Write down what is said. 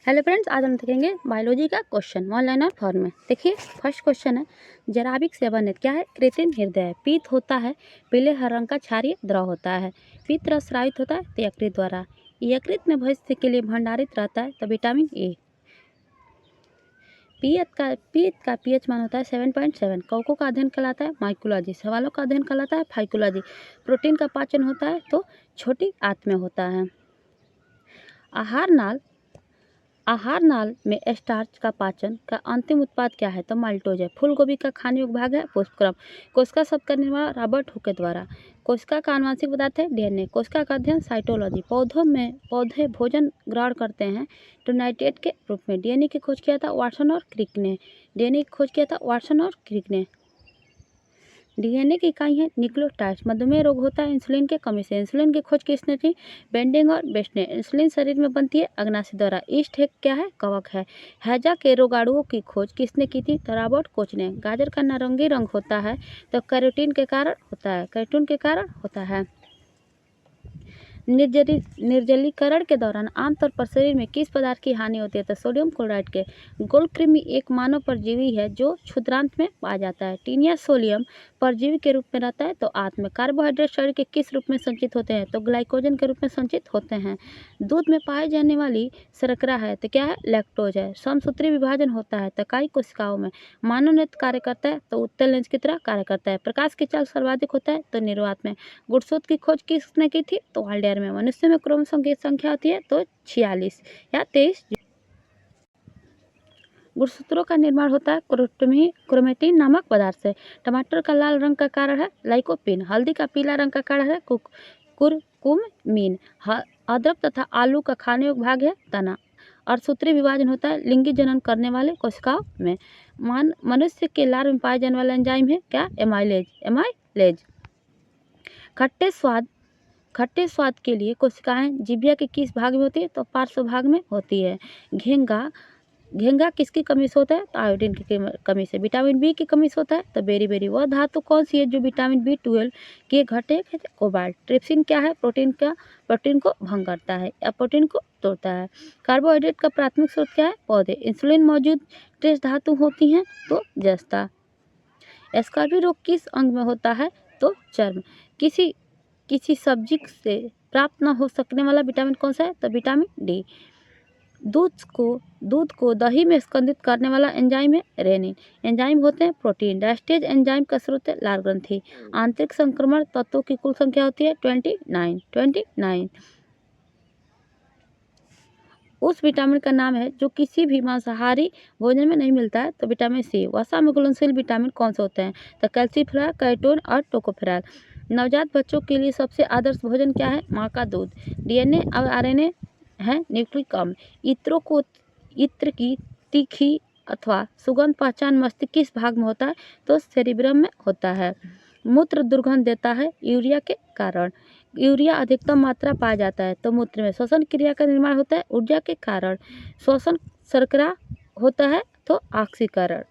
Hello friends, आज हम देखेंगे बायोलॉजी का क्वेश्चन वन लाइनर फॉर्म में। देखिए फर्स्ट क्वेश्चन है, जराबिक सेवन क्या है? कृत्रिम हृदय है। पीत होता है, पीले हरे रंग का क्षारीय द्रव होता है। पीत रस स्रावित होता है तो यकृत द्वारा। यकृत में भविष्य के लिए भंडारित रहता है तो विटामिन ए। पीत का पीएच मान होता है 7.7। कौकों का अध्ययन कहलाता है माइकोलॉजी। सवालों का अध्ययन कहलाता है फाइकोलॉजी। प्रोटीन का पाचन होता है तो छोटी आंत में होता है। आहार नाल में स्टार्च का पाचन का अंतिम उत्पाद क्या है? तो माल्टोज है। फूल गोभी का खाने योग्य भाग है पुष्पक्रम। कोशिका शब्द का निर्माण रॉबर्ट हुक के द्वारा। कोशिका का आनुवंशिक पदार्थ है डीएनए। कोशिका का अध्ययन साइटोलॉजी। पौधे भोजन ग्रहण करते हैं तो नाइट्रेट के रूप में। डीएनए की खोज किया था वाटसन और क्रिक ने। डीएनए की इकाई है न्यूक्लियोटाइड्स। मधुमेह रोग होता है इंसुलिन के कमी से। इंसुलिन की खोज किसने की? बेंडिंग और बेस्ट ने। इंसुलिन शरीर में बनती है अग्नाशय द्वारा। ईस्ट है क्या है? कवक है। हैजा के रोगाणुओं की खोज किसने की थी? तो रॉबर्ट कोच ने। गाजर का नारंगी रंग होता है तो कैरोटीन के कारण होता है। निर्जलीकरण के दौरान आमतौर पर शरीर में किस पदार्थ की हानि होती है? तो सोडियम क्लोराइड के। गोलकृमि एक मानव परजीवी है जो क्षुद्रांत में पाया जाता है। टीनिया सोलियम परजीवी के रूप में रहता है तो आंत में। कार्बोहाइड्रेट शरीर के किस रूप में संचित होते हैं? तो ग्लाइकोजन के रूप में संचित होते हैं। दूध में पाई जाने वाली शर्करा है तो क्या है? लैक्टोज है। समसूत्री विभाजन होता है तो कई कोशिकाओं में। मानव नेत्र कार्य करता है तो उत्तल लेंस की तरह कार्य करता है। प्रकाश की चाल सर्वाधिक होता है तो निर्वात में। गुणसूत्र की खोज किसने की थी? तो वाल्डेयर में। मनुष्य में क्रोमोसोम की संख्या होती है तो 46 या 23। गुणसूत्रों का निर्माण होता है क्रोमेटिन नामक पदार्थ से। टमाटर का लाल रंग का कारण है लाइकोपीन। हल्दी का पीला रंग का कारण है कुरकुमीन। अदरक तथा आलू का खाने योग्य भाग है तना। अर्धसूत्री विभाजन होता है लिंगी जनन करने वाले कोशिकाओं में। मनुष्य के लार में पाए जाने वाला एंजाइम है क्या? एमाइलेज। खट्टे स्वाद के लिए कोशिकाएं जिह्वा के किस भाग में होती है? तो पार्श्व भाग में होती है। घेंगा किसकी कमी से होता है? तो आयोडीन की कमी से। विटामिन बी की कमी से होता है तो बेरी। वह धातु कौन सी है जो विटामिन B12 के घटक है? कोबाल्ट। ट्रिप्सिन क्या है? प्रोटीन को भंग करता है या प्रोटीन को तोड़ता है। कार्बोहाइड्रेट का प्राथमिक स्रोत क्या है? पौधे। इंसुलिन मौजूद ट्रेस धातु होती हैं तो जस्ता। स्कर्वी रोग किस अंग में होता है? तो चर्म। किसी सब्जी से प्राप्त न हो सकने वाला विटामिन कौन सा है? तो विटामिन डी। दूध को दही में स्कंदित करने वाला एंजाइम है रेनिन। एंजाइम होते हैं प्रोटीन। डायस्टेज एंजाइम का स्रोत है लार ग्रंथि। आंतरिक संक्रमण तत्वों की कुल संख्या होती है 29। उस विटामिन का नाम है जो किसी भी मांसाहारी भोजन में नहीं मिलता है तो विटामिन सी। वसा में घुलनशील विटामिन कौन से होते हैं? तो कैल्सीफेरॉल, कैटोन और टोकोफेरॉल। नवजात बच्चों के लिए सबसे आदर्श भोजन क्या है? माँ का दूध। डीएनए और आरएनए है न्यूक्लिक अम्ल। इत्र की तीखी अथवा सुगंध पहचान मस्तिष्क किस भाग में होता है? तो सेरिब्रम में होता है। मूत्र दुर्गंध देता है यूरिया के कारण। यूरिया अधिकतम मात्रा पाया जाता है तो मूत्र में। श्वसन क्रिया का निर्माण होता है ऊर्जा के कारण। श्वसन शर्करा होता है तो ऑक्सीकरण।